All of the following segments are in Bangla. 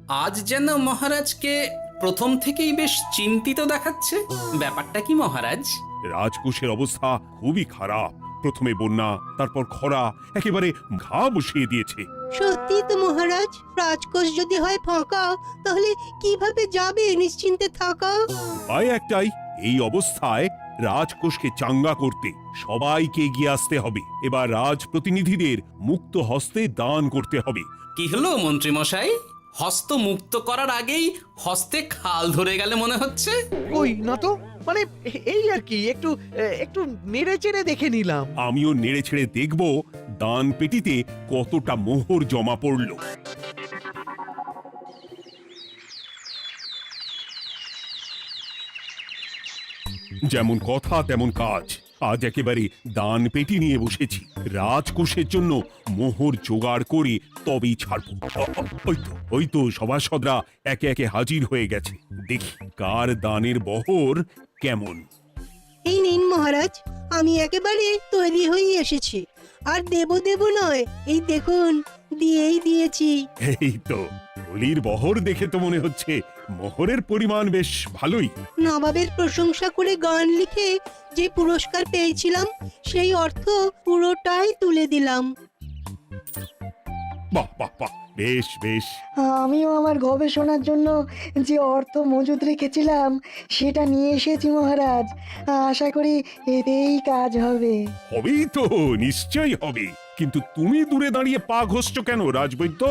আজ যেন মহারাজকে প্রথম থেকেই বেশ চিন্তিত দেখাচ্ছে। ব্যাপারটা কি মহারাজ? রাজকোষের অবস্থা খুবই খারাপ। প্রথমে বন্যা, তারপর খরা, একেবারে ঘা বসিয়ে দিয়েছে। সত্যি তো মহারাজ, রাজকোষ যদি হয় ফাঁকা, তাহলে কিভাবে যাবে নিশ্চিন্তে থাকা? উপায় একটাই, এই অবস্থায় রাজকোষকে চাঙ্গা করতে সবাইকে এগিয়ে আসতে হবে। এবার রাজপ্রতিনিধিদের মুক্ত হস্তে দান করতে হবে। কি হলো মন্ত্রী মশাই? হস্ত মুক্ত করার আগেই হস্তে খাল ধরে গেলে মনে হচ্ছে। কই না তো, মানে এই আর কি, একটু একটু নেড়ে চেড়ে দেখে নিলাম। আমিও নেড়ে ছেড়ে দেখব দান পেটিতে কতটা মোহর জমা পড়লো। যেমন কথা তেমন কাজ। আজ একেবারে দান পেটি নিয়ে বসেছি। রাজকোষের জন্য মোহর জোগাড় করে তবেই ছাড়বো। ওই তো সভাসদরা একে একে হাজির হয়ে গেছে। দেখি কার দানের বহর কেমন। এই নিন মহারাজ, আমি একেবারে তৈরি হয়ে এসেছি। আর দেব দেব নয়, এই দেখুন দিয়েই দিয়েছি। এই তো বলির বহর দেখে তো মনে হচ্ছে মোহরের পরিমাণ বেশ ভালোই। নবাবের প্রশংসা করে গান লিখে যে পুরস্কার পেয়েছিলাম, সেই অর্থ পুরোটাই তুলে দিলাম। বাহ বাহ বাহ, বেশ বেশ। আমিও আমার গবেষণার জন্য যে অর্থ মজুদ রেখেছিলাম সেটা নিয়ে এসেছি মহারাজ। আশা করি এতেই কাজ হবে। হবেই তো, নিশ্চয়ই হবে। কিন্তু তুমি দূরে দাঁড়িয়ে পা ঘষছো কেন রাজবৈদ্য?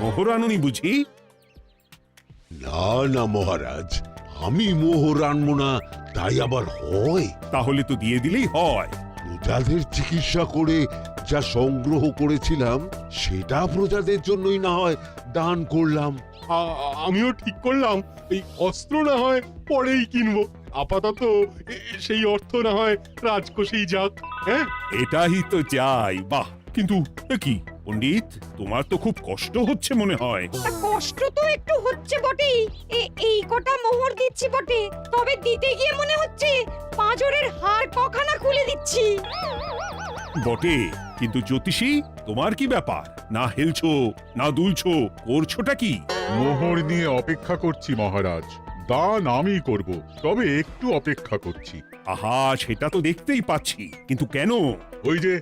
মোহর আনুনি বুঝি? না না মহারাজ, আমি মোহর আনবো না তাই আবার হয়? তাহলে তো দিয়ে দিলেই হয়। প্রজাদের চিকিৎসা করে যা সংগ্রহ করেছিলাম সেটা প্রজাদের জন্যই না হয় দান করলাম। আমিও ঠিক করলাম এই অস্ত্র না হয় পরেই কিনবো, আপাতত সেই অর্থ না হয় রাজকোষেই যাক। হ্যাঁ, এটাই তো চাই। বাহ, কিন্তু কি পণ্ডিত, তোমার তো খুব কষ্ট হচ্ছে মনে হয়। কষ্ট তো একটু হচ্ছে বটেই। এই কটা মোহর দিচ্ছি বটে, তবে দিতে গিয়ে মনে হচ্ছে পাঁজরের হাড় কখানা খুলে দিচ্ছি। বটে, কিন্তু জ্যোতিষী তোমার কি ব্যাপার? না হেলছো না দুলছো, করছোটা কি? মোহর নিয়ে অপেক্ষা করছি মহারাজ, দান আমি করব, তবে একটু অপেক্ষা করছি। আহা, সেটা তো দেখতেই পাচ্ছি, কিন্তু কেন? ওই যে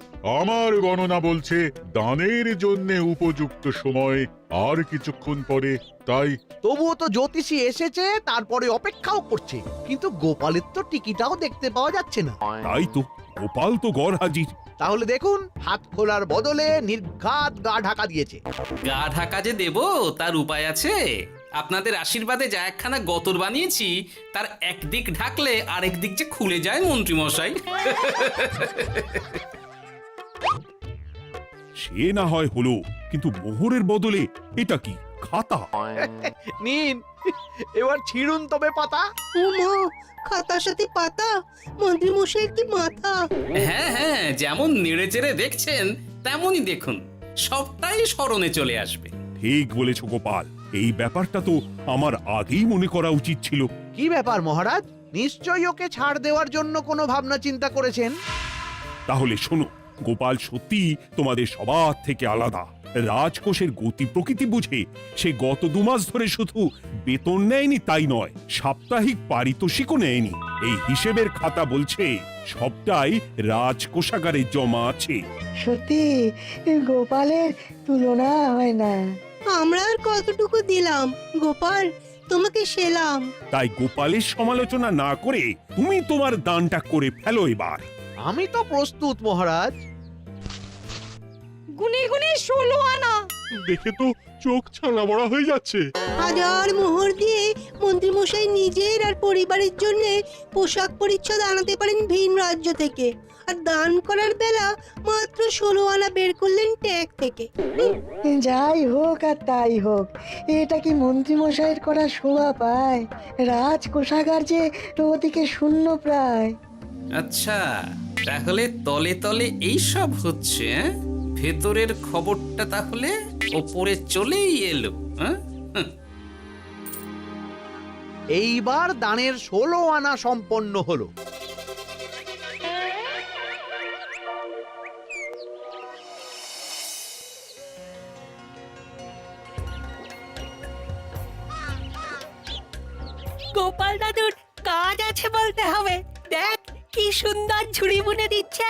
আমার গণনা বলছে দানের জন্য উপযুক্ত সময় আর কিছুক্ষণ পরে, তাই। তবুও তো জ্যোতিষী এসেছে, তারপরে অপেক্ষাও করছে, কিন্তু গোপালের তো টিকিটাও দেখতে পাওয়া যাচ্ছে না। তাই তো, গোপাল তো গড় হাজির। তাহলে দেখুন, হাত খোলার বদলে নির্ঘাত গা ঢাকা দিয়েছে। গা ঢাকা যে দেব তার উপায় আছে। আপনাদের আশীর্বাদে যা একখানা গতর বানিয়েছি, তার একদিক ঢাকলে আরেক দিক যে খুলে যায় মন্ত্রী মশাই। সে না হয় হলো, কিন্তু মোহরের বদলে এটা কি? খাতা? নিন, এবার ছিড়ুন তবে পাতা। উমা, খাতার সাথে পাতা! মন্ত্রী মশাইয়ের কি মাথা! হ্যাঁ হ্যাঁ, যেমন নেড়ে চেড়ে দেখছেন তেমনই দেখুন, সবটাই স্মরণে চলে আসবে। ঠিক বলেছ গোপাল, এই ব্যাপারটা তো আমার আগেই মনে করা উচিত ছিল। কি ব্যাপার মহারাজ, নিশ্চয়ই ওকে ছাড় দেওয়ার জন্য কোনো ভাবনা চিন্তা করেছেন। তাহলে শোনো, গোপাল সত্যি তোমাদের সবার থেকে আলাদা। রাজকোষের গতি প্রকৃতি বুঝে সে গত 2 মাস ধরে শুধু বেতন নেয়নি তাই নয়, সাপ্তাহিক পারিতোষিকও নেয়নি। এই হিসেবের খাতা বলছে সবটাই রাজকোষাগারে জমা আছে। সত্যি গোপালের তুলনা হয় না। আমরা আর কতটুকু দিলাম গোপাল, তোমাকে সেলাম। তাই গোপালের সমালোচনা না করে তুমি তোমার দানটা করে ফেলো এবার। আমি তো প্রস্তুত মহারাজ। গুনে গুনে 16 আনা। দেখে তো চোখ ছানা বড়া হয়ে যাচ্ছে। হাজার মোহর দিয়ে মন্ত্রী মশাই নিজের আর পরিবারের জন্য পোশাক পরিচ্ছদ আনাতে পারেন ভিন রাজ্য থেকে, আর দান করার বেলা মাত্র 16 আনা বের করলেন ট্যাগ থেকে। যাই হোক আর তাই হোক, এটা কি মন্ত্রীমশাইয়ের করা শোভা পায়? রাজকোষাগার যে ওদিকে শূন্য প্রায়। আচ্ছা, তাহলে তলে তলে এই সব হচ্ছে, ভেতরের খবরটা তাহলে ওপরে চলেই এলো। এইবার দানের 16 আনা সম্পন্ন হলো। গোপাল দাদুর কাজ আছে বলতে হবে। দেখ কি সুন্দর ঝুড়ি বুনে দিচ্ছে।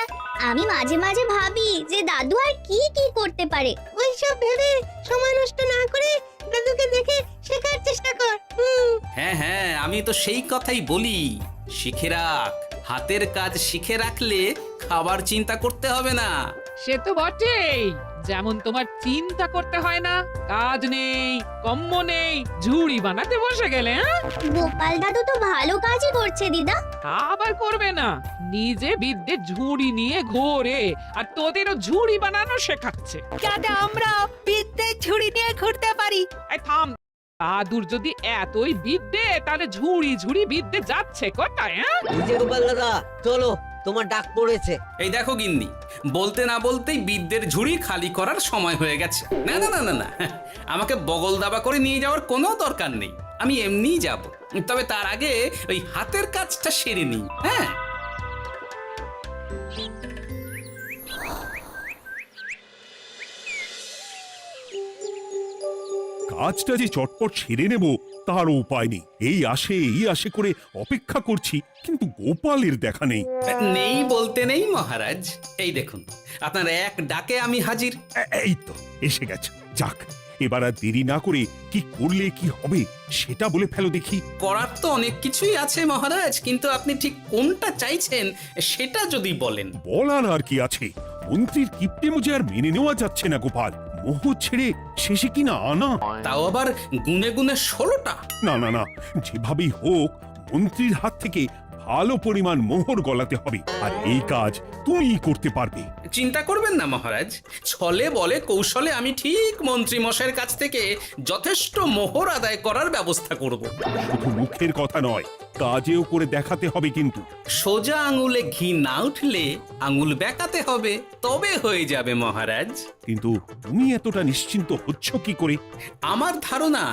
আমি মাঝে মাঝে ভাবি যে দাদু আর কি কি করতে পারে। ওইসব ভেবে সময় নষ্ট না করে দাদুকে দেখে শেখার চেষ্টা কর। হ্যাঁ হ্যাঁ, আমি তো সেই কথাই বলি, শিখে রাখ। হাতের কাজ শিখে রাখলে খাবার চিন্তা করতে হবে না। সে তো বটেই, যেমন তোমার চিন্তা করতে হয় না, কাজ নেই, কম্ম নেই, ঝুড়ি বানাতে বসে গেলে। গোপাল দাদু তো ভালো কাজই করছে দিদা। আবার করবে না, নিজে বিদ্যে ঝুড়ি নিয়ে ঘোরে আর তোদেরও ঝুড়ি বানানো শেখাচ্ছে। যাতে আমরা বিদ্যের ঝুড়ি নিয়ে ঘুরতে পারি। এই থাম, দাদুর যদি এতই বিদ্যে তাহলে ঝুড়ি ঝুড়ি বিদ্যে যাচ্ছে কোথায়? এই যে গোপাল দাদা, চলো, তোমার ডাক পড়েছে। এই দেখো গিন্নি, বলতে না বলতেই বিদ্যের ঝুড়ি খালি করার সময় হয়ে গেছে। না না না না না, আমাকে বগল দাবা করে নিয়ে যাওয়ার কোনো দরকার নেই, আমি এমনিই যাব। তবে তার আগে ওই হাতের কাজটা সেরে নিই। হ্যাঁ, কাজটা যে চটপট সেরে নেব তার উপায় নেই। এই আসে করে অপেক্ষা করছি, কিন্তু গোপালের দেখা নেই। নেই বলতে নেই মহারাজ, এই দেখুন আপনার এক ডাকে আমি হাজির। এই তো এসে গেছে। যাক, এবার আর দেরি না করে কি করলে কি হবে সেটা বলে ফেলো দেখি। করার তো অনেক কিছুই আছে মহারাজ, কিন্তু আপনি ঠিক কোনটা চাইছেন সেটা যদি বলেন। বলার আর কি আছে, মন্ত্রীর কিপ্টে মুজে আর মেনে নেওয়া যাচ্ছে না গোপাল। মোহ ছেড়ে শেষে কিনা আনা। তাও আবার গুনে গুনে 16টা। না না না, যেভাবেই হোক মন্ত্রীর হাত থেকে ভালো পরিমাণ মোহর গলাতে হবে, আর এই কাজ তুমিই করতে পারবে। চিন্তা করবেন না মহারাজ, ছলে বলে কৌশলে আমি ঠিক মন্ত্রী মশাইয়ের কাছ থেকে যথেষ্ট মোহর আদায় করার ব্যবস্থা করব। শুধু মুখের কথা নয়, কাজেও করে দেখাতে হবে কিন্তু। সোজা আঙুলে ঘি না উঠলে আঙুল বেঁকাতে হবে, তবে হয়ে যাবে মহারাজ। কিন্তু তুমি এতটা নিশ্চিন্ত হচ্ছ কি করে? আমার ধারণা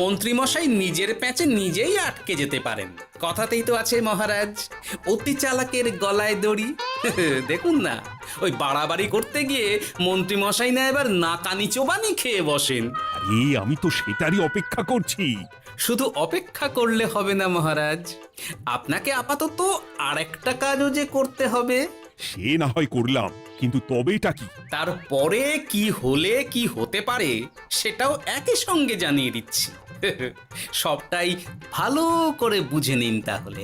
মন্ত্রী মশাই নিজের প্যাঁচে নিজেই আটকে যেতে পারেন। কথাতেই তো আছে মহারাজ, অতি চালাকের গলায় দড়ি। দেখুন না, ওই বাড়াবাড়ি করতে গিয়ে মন্ত্রী মশাই না এবার নাকানি চোবানি খেয়ে বসেন। আরে আমি তো সেটারই অপেক্ষা করছি। শুধু অপেক্ষা করলে হবে না মহারাজ, আপনাকে আপাতত আরেকটা কাজও যে করতে হবে। সে না হয় করলাম, কিন্তু তবেটা কি? তারপরে কি হলে কি হতে পারে সেটাও একই সঙ্গে জানিয়ে দিচ্ছি। সবটাই ভালো করে বুঝে নিন তাহলে।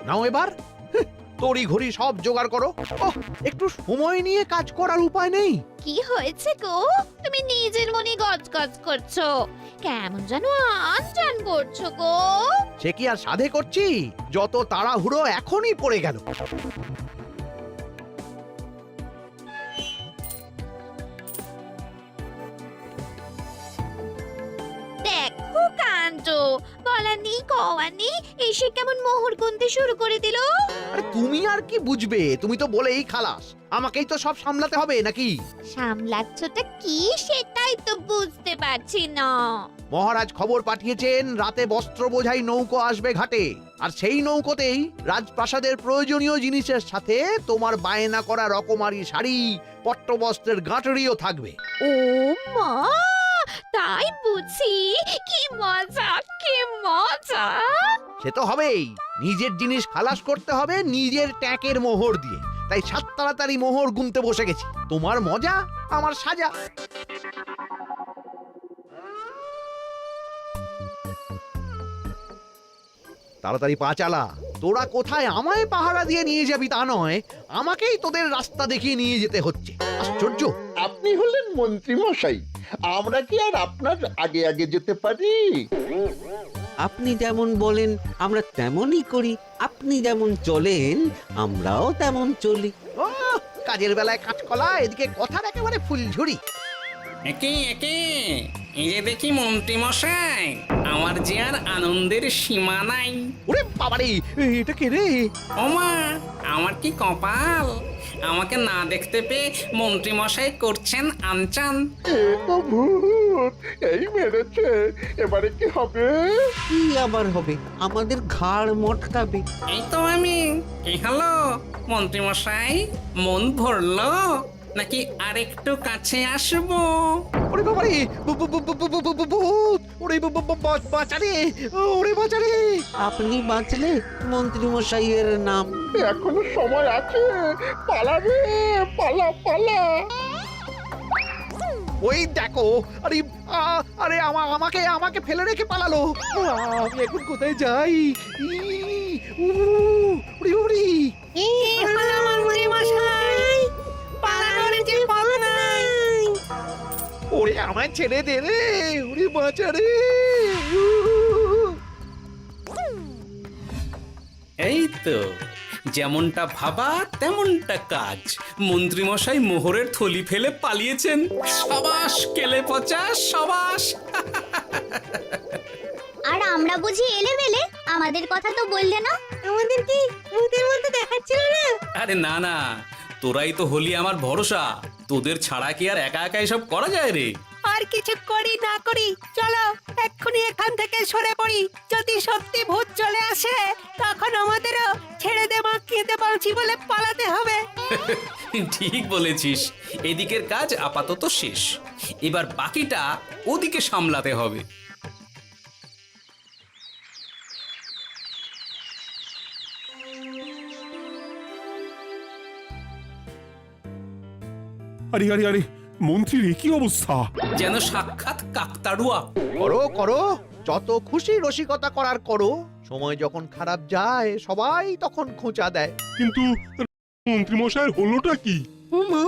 নাও এবার তড়ি ঘড়ি সব জোগাড় করো। একটু সময় নিয়ে কাজ করার উপায় নেই? কি হয়েছে গো? তুমি নিজের মনে গজগজ করছো, কেমন যেন আনজান করছো গো। সে কি আর সাধে করছি, যত তাড়াহুড়ো এখনই পড়ে গেল। দেখো কাণ্ড, বলার নেই কওয়ার নেই, এসে কেমন মোহর গুনতে শুরু করে দিল। আরে তুমি আর কি বুঝবে, তুমি তো বলেই খালাস, আমাকেই তো সব সামলাতে হবে নাকি? সামলাচ্ছটা কি সেটাই তো বুঝতে পারছি না। মহারাজ খবর পাঠিয়েছেন রাতে বস্ত্র বোঝাই নৌকো আসবে ঘাটে, আর সেই নৌকোতেই রাজপ্রাসাদের প্রয়োজনীয় জিনিসের সাথে তোমার বায়না করা রকমারি শাড়ি, পট্টবস্ত্রের গাঁটরিও থাকবে। ও মা, তাই বুঝি? কি মজা, কি মজা! সে তো হবেই, নিজের জিনিস খালাস করতে হবে নিজের ট্যাঁকের মোহর দিয়ে। তাই সাত তাড়াতাড়ি মোহর গুনতে বসে গেছি। তোমার মজা, আমার সাজা। তাড়াতাড়ি পা চালা। তোরা কোথায় আমায় পাহারা দিয়ে নিয়ে যাবি তা নয়, আমাকেই তোদের রাস্তা দেখিয়ে নিয়ে যেতে হচ্ছে। আশ্চর্য! আপনি হলেন মন্ত্রী মশাই, আমরা কি আর আপনার আগে আগে যেতে পারি? আপনি যেমন বলেন আমরা তেমনই করি, আপনি যেমন চলেন আমরাও তেমন চলি। ও, কাজের বেলায় কাঁচকলা, এদিকে কথার একেবারে ফুলঝুরি। একে একে এই যে দেখি মন্ত্রী মশাই, আমার যে আর আনন্দের সীমা নাই। ওরে বাবারে, এটা কে রে? ওমা, আমার কি কপাল, আমাকে না দেখতে পেয়ে মন্ত্রী মশাই করছেন আনচান। এ তো ভূত, এই মেরেছে, এবারে কি হবে? কি আবার হবে, আমাদের ঘাড় মটকাবে। এই তো আমি। কি হলো মন্ত্রী মশাই, মন ভরলো? নাকি আরেকটু কাছে আসবো? ওরে বাবারে ভূত! ওরে বাঁচারে! ওরে বাঁচারে! আপনি বাঁচলে মন্ত্রী মশাইয়ের নাম। এখনো সময় আছে, পালাবে, পালা পালা। ওই দেখো, আরে আরে আমাকে আমাকে ফেলে রেখে পালালো। আমি এখন কোথায় যাই? উ, উড়ি উড়ি। ওরে আমায় ছেড়ে দে রে, উড়ি বাঁচা রে। এই তো, যেমনটা ভাবা তেমনটা কাজ। মন্ত্রীমশাই মোহরের থলি ফেলে পালিয়েছেন। সাবাস কেলে পচা, সাবাস। আর আমরা বুঝি এলেবেলে, আমাদের কথা তো বললে না। আমাদের কি ভূতের মতো দেখাচ্ছিল না? আরে না না, তোরাই তো হলি আমার ভরসা। তোদের ছাড়া কি আর একা একা এসব করা যায় রে? আর কিছু করি না করি, চলো এক্ষুনি এখান থেকে সরে পড়ি। যদি সত্যি ভূত চলে আসে, তখন আমাদেরও ছেড়ে দে কেঁদে বাঁচি বলে পালাতে হবে। ঠিক বলেছিস। এদিকের কাজ আপাতত শেষ, এবার বাকিটা ওদিকে সামলাতে হবে। আরে আরে আরে, মন্ত্রীর কি অবস্থা! যেন সাক্ষাৎ কাকতাড়ুয়া। করো করো, যত খুশি রসিকতা করার করো। সময় যখন খারাপ যায় সবাই তখন খোঁচা দেয়। কিন্তু মন্ত্রীমশাইয়ের হলোটা কি? ও মা,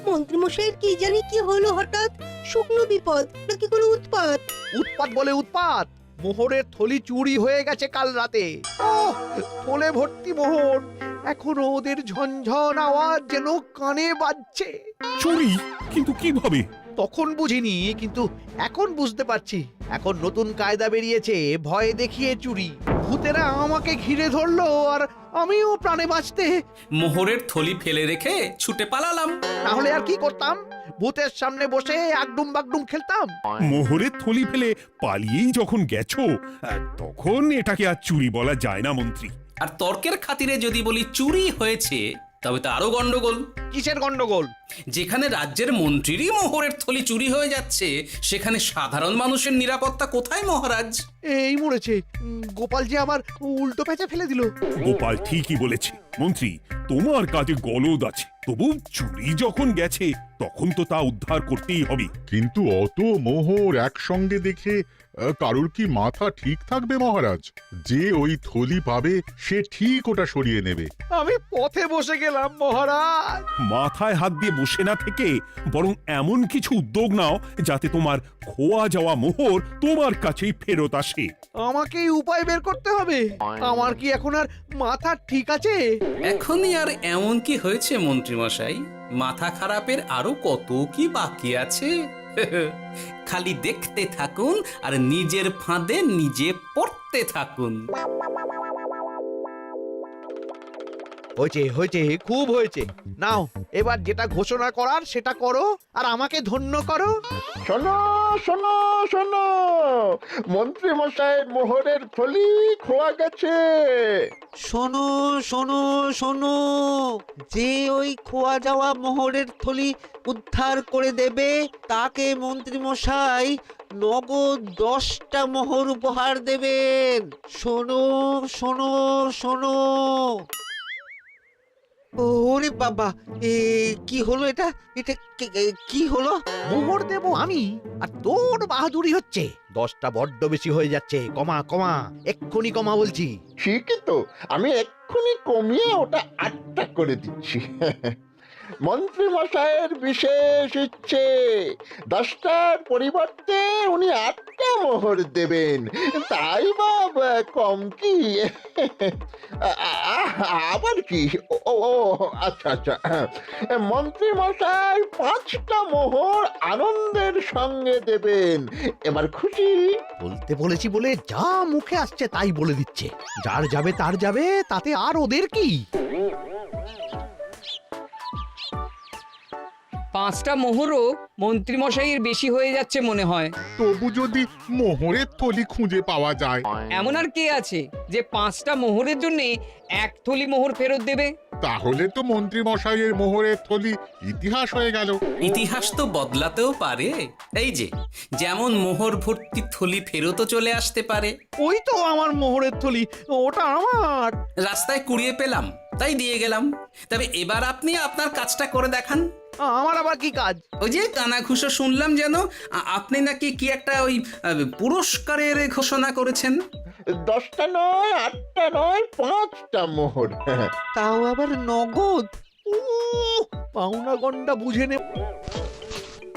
মন্ত্রীমশাইয়ের কি জানি কি হলো হঠাৎ? শুকনো বিপদ নাকি কোনো উৎপাত? উৎপাত বলে উৎপাত। মোহরের থলি চুরি হয়ে গেছে কাল রাতে। ওহ, থলে ভর্তি মোহর। এখনো ওদের ঝনঝন আওয়াজ যেন কানে বাজছে। চুরি? কিন্তু কিভাবে? তখন বুঝিনি, কিন্তু এখন বুঝতে পারছি। এখন নতুন কায়দা বেরিয়েছে, ভয় দেখিয়ে চুরি। ভূতেরা আমাকে ঘিরে ধরলো আর আমিও প্রাণে বাঁচতে মোহরের থলি ফেলে রেখে ছুটে পালালাম। তাহলে আর কি করতাম? ভূতের সামনে বসে আগডুম বাগডুম খেলতাম। মোহরের থলি ফেলে পালিয়েই যখন গেছো, তখন এটাকে আর চুরি বলা যায় না মন্ত্রী। আর তর্কের খাতিরে যদি বলি চুরি হয়েছে, তবে তো আরো গন্ডগোল। কিসের গন্ডগোল? যেখানে রাজ্যের মন্ত্রীরই মোহরের থলি চুরি হয়ে যাচ্ছে, সেখানে সাধারণ মানুষের নিরাপত্তা কোথায় মহারাজ? এই মরেছে, গোপাল যে আবার উল্টো প্যাঁচা ফেলে দিল। গোপাল ঠিকই বলেছে মন্ত্রী, তোমার কাজে গলদ আছে। তবু চুরি যখন গেছে, তখন তো তা উদ্ধার করতেই হবে। কিন্তু অত মোহর একসঙ্গে দেখে কারোর কি মাথা ঠিক থাকবে মহারাজ? যে ওই থলি পাবে সে ঠিক ওটা সরিয়ে নেবে। আমি পথে বসে গেলাম মহারাজ। মাথায় হাত দিয়ে বসে না থেকে বরং এমন কিছু উদ্যোগ নাও যাতে তোমার খোয়া যাওয়া মোহর তোমার কাছেই ফেরত আসে। আমাকেই উপায় বের করতে হবে। আমার কি এখন আর মাথা ঠিক আছে? এখনই আর এমন কি হয়েছে মন্ত্রীমশাই? মাথা খারাপের আরো কত কি বাকি আছে। খালি দেখতে থাকুন আর নিজের ফাঁদে নিজে পড়তে থাকুন। হয়েছে হয়েছে, খুব হয়েছে। নাও এবার যেটা ঘোষণা করার সেটা করো আর আমাকে ধন্য করো। শোনো শোনো শোনো, মন্ত্রী মশাইয়ের মোহরের থলি খোয়া গেছে। শোনো শোনো শোনো, যে ওই খোয়া যাওয়া মোহরের থলি উদ্ধার করে দেবে তাকে মন্ত্রী মশাই নগদ 10টা মোহর উপহার দেবেন। শোনো শোনো শোনো। ওরে বাবা, কি হলো এটা? এটা কি হলো? মোহর দেব আমি আর তোর বাহাদুরি হচ্ছে। 10টা বড্ড বেশি হয়ে যাচ্ছে। কমা কমা, এক্ষুনি কমা বলছি। ঠিকই তো, আমি এক্ষুনি কমিয়ে ওটা 8টা করে দিচ্ছি। মন্ত্রী মশাইয়ের বিশেষ ইচ্ছে, 10টার পরিবর্তে উনি 8টা মোহর দেবেন। তাই বা কম কি? আবার কি? ও আচ্ছা আচ্ছা, মন্ত্রী মশাই 5টা মোহর আনন্দের সঙ্গে দেবেন। এবার খুশি? বলতে বলেছি বলে যা মুখে আসছে তাই বলে দিচ্ছে। যার যাবে তার যাবে, তাতে আর ওদের কি? 5টা মোহরও মন্ত্রীমশাইয়ের বেশি হয়ে যাচ্ছে মনে হয়। তবু যদি মোহরের থলি খুঁজে পাওয়া যায়। এমন আর কে আছে যে 5টা মোহরের জন্য 1 থলি মোহর ফেরত দেবে? তাহলে তো মন্ত্রী মশাইয়ের মোহরের থলি ইতিহাস হয়ে গেল। ইতিহাস তো বদলাতেও পারে। এই যে যেমন মোহর ভর্তি থলি ফেরতও চলে আসতে পারে। ওই তো আমার মোহরের থলি, ওটা আমার। রাস্তায় কুড়িয়ে পেলাম তাই দিয়ে গেলাম। তবে এবার আপনি আপনার কাজটা করে দেখান। আমার আবার কি কাজ? ওই যে কানাঘুষো শুনলাম যেন আপনি নাকি কি একটা ওই পুরস্কারের ঘোষণা করেছেন। 10টা নয়, 8টা নয়, 5টা মোহর। তাও আবার নগদ। পাওনা গন্ডা বুঝে নে।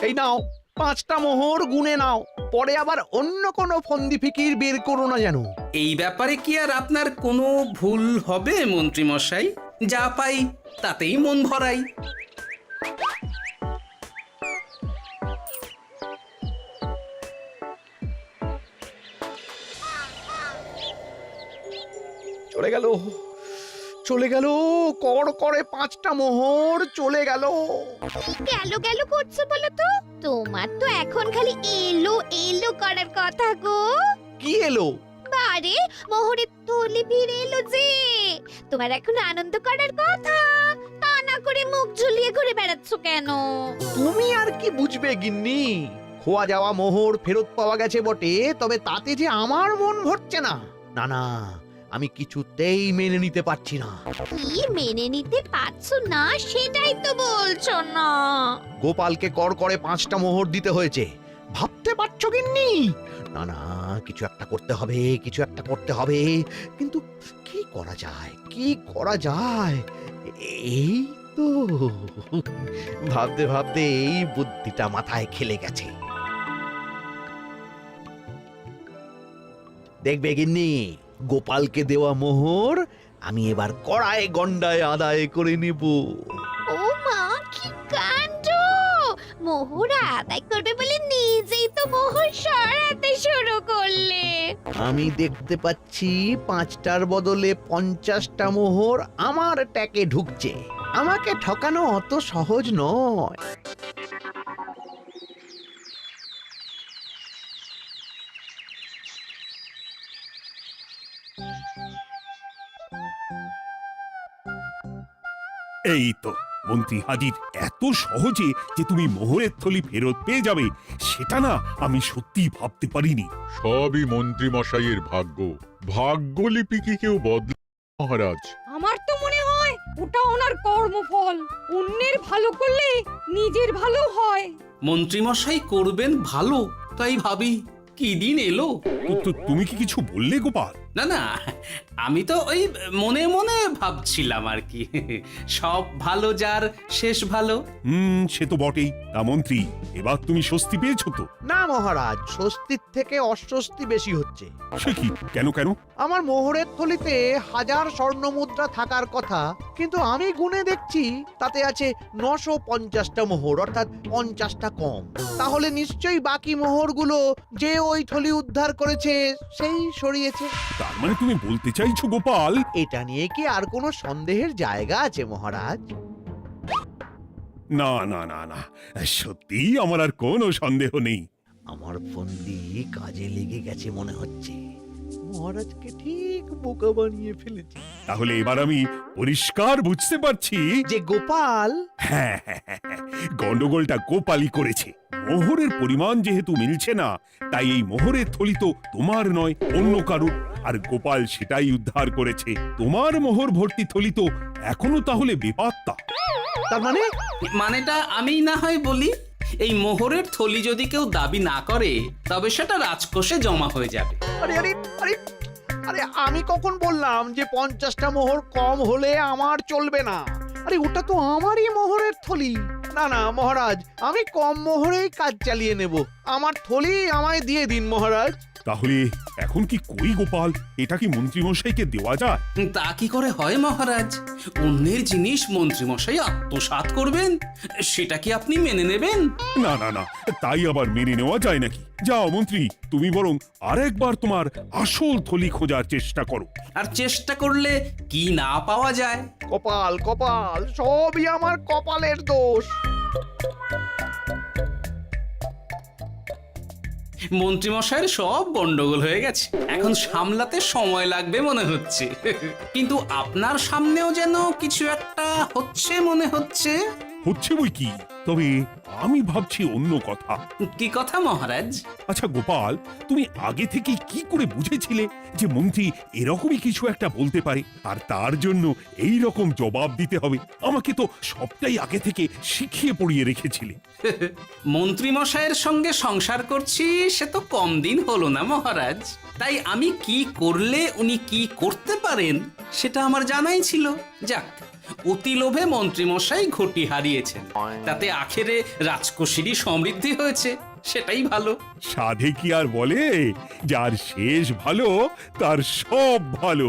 এই নাও 5টা মোহর, গুনে নাও। পরে আবার অন্য কোনো ফন্দি ফিকির বের করো না যেন। এই ব্যাপারে কি আর আপনার কোনো ভুল হবে মন্ত্রী মশাই? যা পাই তাতেই মন ভরাই। চলে গেল, চলে গেল, কর করে 5টা মোহর চলে গেল। গেল গেল করছো বলো তো? তোমার তো এখন খালি এলো এলো করার কথা গো। কি এলো? বারে মোহরের থলি ফিরে এলো যে। তোমার এখন আনন্দ করার কথা, তা না করে মুখ ঝুলিয়ে ঘুরে বেড়াচ্ছ কেন? তুমি আর কি বুঝবে গিন্নি? খোয়া যাওয়া মোহর ফেরত পাওয়া গেছে বটে, তবে তাতে যে আমার মন ভরছে না। না না, আমি কিছুতেই মেনে নিতে পারছি না। কি মেনে নিতে পারছো না সেটাই তো বলছো না। গোপালকে কর করে 5টা মোহর দিতে হয়েছে, ভাবতে পারছো গিন্নি? না না, কিছু একটা করতে হবে, কিছু একটা করতে হবে। কিন্তু কি করা যায়, কি করা যায়? এই তো ভাবতে ভাবতে এই বুদ্ধিটা মাথায় খেলে গেছে। দেখবে গিন্নি, গোপালকে দেওয়া মোহর আমি এবার কড়ায় গন্ডায় আদায় করে নেব। ও মা, কি কাণ্ড! মোহর আদায় করবে বলে নিজেই তো মোহর সরাতে শুরু করলে। আমি দেখতে পাচ্ছি 5টার বদলে 50টা মোহর আমার ট্যাকে ঢুকছে। আমাকে ঠকানো অত সহজ নয়। এই তো মন্ত্রী হাজির। এত সহজে যে তুমি মোহরের থলি ফেরত পেয়ে যাবে সেটা না আমি সত্যি ভাবতে পারিনি। সবই মন্ত্রী মশাইয়ের ভাগ্য। ভাগ্যলিপি কি কেউ বদলে মহারাজ? আমার তো মনে হয় ওটা ওনার কর্মফল। অন্যের ভালো করলে নিজের ভালো হয়। মন্ত্রী মশাই করবেন ভালো, তাই ভাবি কি দিন এলো। তুমি কি কিছু বললে গোপাল? না না, আমি তো ওই মনে মনে ভাবছিলাম আর কি। সব ভালো যার শেষ ভালো। সে তো বটেই। তা মন্ত্রী, এবার তুমি স্বস্তি পেয়েছো তো? না মহারাজ, স্বস্তির থেকে অস্বস্তি বেশি হচ্ছে। সে কি? কেন কেন? আমার মোহরের থলিতে 1000 স্বর্ণ মুদ্রা থাকার কথা, কিন্তু আমি গুনে দেখছি তাতে আছে 950টা মোহর, অর্থাৎ 50টা কম। তাহলে নিশ্চয়ই বাকি মোহরগুলো যে ওই থলি উদ্ধার করেছে সেই সরিয়েছে। তার মানে তুমি বলতে চাইছো গোপাল? এটা নিয়ে কি আর কোনো সন্দেহের জায়গা আছে মহারাজ? না না না না, সত্যি আমার আর কোনো সন্দেহ নেই। আমার ফন্দি কাজে লেগে গেছে মনে হচ্ছে। মহারাজকে ঠিক বোকা বানিয়ে ফেলেছি। তাহলে এবার আমি পরিষ্কার বুঝতে পারছি যে গোপাল, হ্যাঁ, গন্ডগোলটা গোপালই করেছে। মোহরের পরিমাণ যেহেতু মিলছে না, তাই এই মোহরের থলি তো তোমার নয়, অন্য কারুর। আর গোপাল সেটাই উদ্ধার করেছে। তোমার মোহর ভর্তি থলি তো এখনো তাহলে বেপাত্তা। তার মানে? মানেটা আমি না হয় বলি। এই মোহরের থলি যদি কেউ দাবি না করে তবে সেটা রাজকোষে জমা হয়ে যাবে। আরে আরে আরে আরে, আমি কখন বললাম যে 50টা মোহর কম হলে আমার চলবে না? আরে ওটা তো আমারই মোহরের থলি। না না মহারাজ, আমি কম মোহরেই কাজ চালিয়ে নেব। আমার থলি আমায় দিয়ে দিন মহারাজ। তাহলে এখন কি করি গোপাল? এটা কি মন্ত্রীমশাইকে দেওয়া যায়? তা কি করে হয় মহারাজ? অন্যের জিনিস মন্ত্রীমশাই আত্মসাৎ করবেন, সেটা কি আপনি মেনে নেবেন? না না না, তাই আবার মেনে নেওয়া যায় নাকি? যাও মন্ত্রী, তুমি বরং আরেকবার তোমার আসল থলি খোঁজার চেষ্টা করো। আর চেষ্টা করলে কি না পাওয়া যায়? কপাল কপাল, সবই আমার কপালের দোষ। মন্ত্রীমশাইয়ের সব গন্ডগোল হয়ে গেছে, এখন সামলাতে সময় লাগবে মনে হচ্ছে। কিন্তু আপনার সামনেও যেন কিছু একটা হচ্ছে মনে হচ্ছে। হচ্ছে বই কি, তবে আমি ভাবছি অন্য কথা। কি কথা মহারাজ? আচ্ছা গোপাল, তুমি আগে থেকে কি করে বুঝেছিলে যে মন্ত্রী এরকমই কিছু একটা বলতে পারে, আর তার জন্য এই রকম জবাব দিতে হবে? আমাকে তো সবটাই আগে থেকে শিখিয়ে পড়িয়ে রেখেছিলে। মন্ত্রীমশাইয়ের সঙ্গে সংসার করছি সে তো কম দিন হলো না মহারাজ, তাই আমি কি করলে উনি কি করতে পারেন সেটা আমার জানাই ছিল। যাক, অতি লোভে মন্ত্রীমশাই ঘটি হারিয়েছেন, তাতে আখেরে রাজকোষেরই সমৃদ্ধি হয়েছে, সেটাই ভালো। সাধে কি আর বলে, যার শেষ ভালো তার সব ভালো।